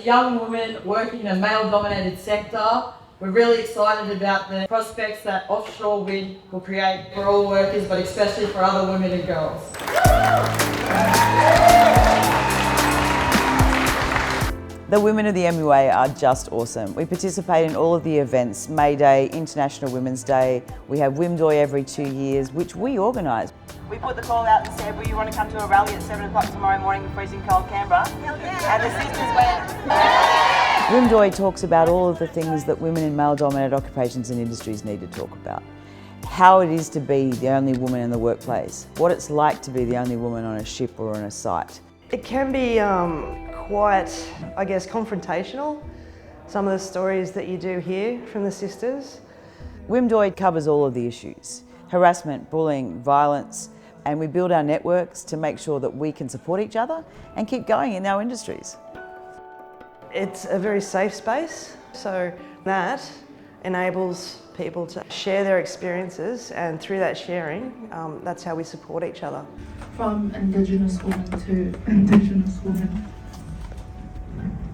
a young woman working in a male-dominated sector, we're really excited about the prospects that offshore wind will create for all workers, but especially for other women and girls. The women of the MUA are just awesome. We participate in all of the events, May Day, International Women's Day. We have WIMDOY every 2 years, which we organise. We put the call out and said, will you want to come to a rally at 7 o'clock tomorrow morning in freezing cold Canberra? Hell yeah. And the sisters went. WIMDOY talks about all of the things that women in male-dominated occupations and industries need to talk about. How it is to be the only woman in the workplace, what it's like to be the only woman on a ship or on a site. It can be quite, I guess, confrontational, some of the stories that you do hear from the sisters. WIMDOY covers all of the issues, harassment, bullying, violence, and we build our networks to make sure that we can support each other and keep going in our industries. It's a very safe space, so that enables people to share their experiences, and through that sharing, that's how we support each other. From Indigenous woman to Indigenous woman.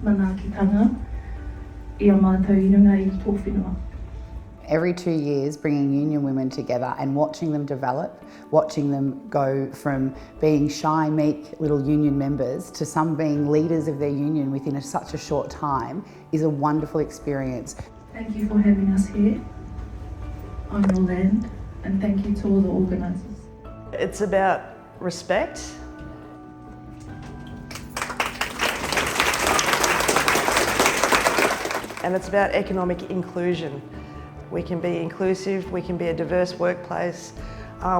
Manakitanga, ia mātou I runga I tō whenua. Every 2 years, bringing union women together and watching them develop, watching them go from being shy, meek little union members to some being leaders of their union within such a short time is a wonderful experience. Thank you for having us here on your land, and thank you to all the organisers. It's about respect. And it's about economic inclusion. We can be inclusive, we can be a diverse workplace,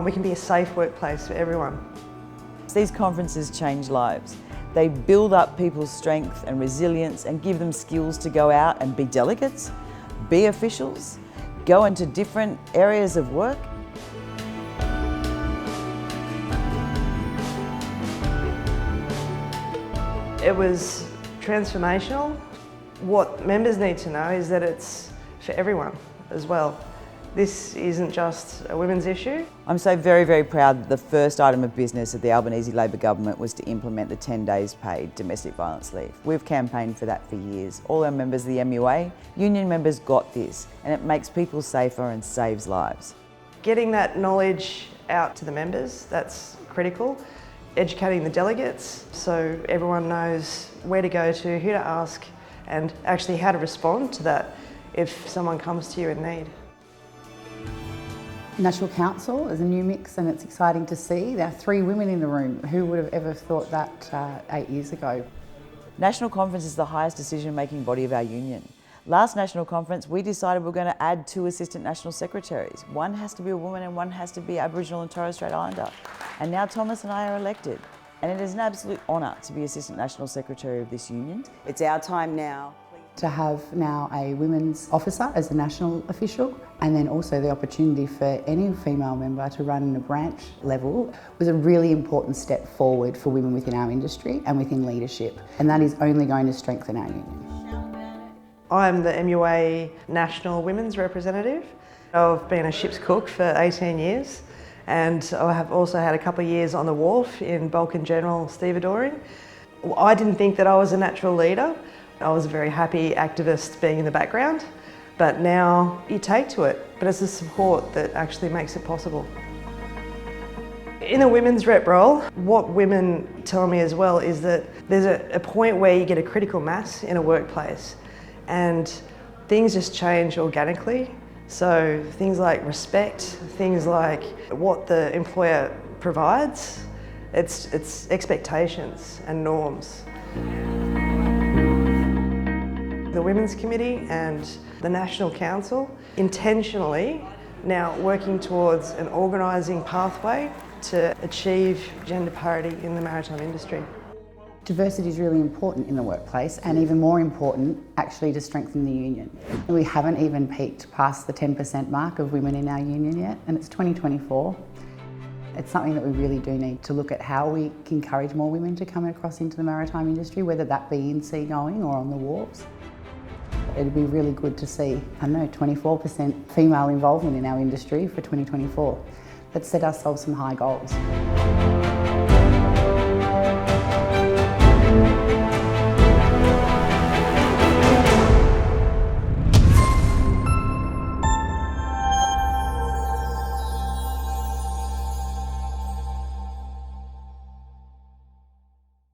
we can be a safe workplace for everyone. These conferences change lives. They build up people's strength and resilience and give them skills to go out and be delegates, be officials, go into different areas of work. It was transformational. What members need to know is that it's for everyone as well. This isn't just a women's issue. I'm so very, very proud that the first item of business of the Albanese Labor government was to implement the 10 days paid domestic violence leave. We've campaigned for that for years. All our members of the MUA, union members got this, and it makes people safer and saves lives. Getting that knowledge out to the members, that's critical. Educating the delegates so everyone knows where to go to, who to ask, and actually how to respond to that if someone comes to you in need. National Council is a new mix, and it's exciting to see. There are 3 women in the room. Who would have ever thought that 8 years ago? National Conference is the highest decision-making body of our union. Last National Conference, we decided we're going to add 2 Assistant National Secretaries. One has to be a woman and one has to be Aboriginal and Torres Strait Islander. And now Thomas and I are elected. And it is an absolute honour to be Assistant National Secretary of this union. It's our time now. To have now a women's officer as a national official, and then also the opportunity for any female member to run in a branch level was a really important step forward for women within our industry and within leadership. And that is only going to strengthen our union. I'm the MUA National Women's Representative. I've been a ship's cook for 18 years. And I have also had a couple of years on the wharf in bulk and general stevedoring. I didn't think that I was a natural leader. I was a very happy activist being in the background, but now you take to it. But it's the support that actually makes it possible. In the women's rep role, what women tell me as well is that there's a point where you get a critical mass in a workplace and things just change organically. So things like respect, things like what the employer provides, it's expectations and norms. The Women's Committee and the National Council intentionally now working towards an organising pathway to achieve gender parity in the maritime industry. Diversity is really important in the workplace, and even more important actually to strengthen the union. We haven't even peaked past the 10% mark of women in our union yet, and it's 2024. It's something that we really do need to look at how we can encourage more women to come across into the maritime industry, whether that be in seagoing or on the wharves. It'd be really good to see, 24% female involvement in our industry for 2024. Let's set ourselves some high goals.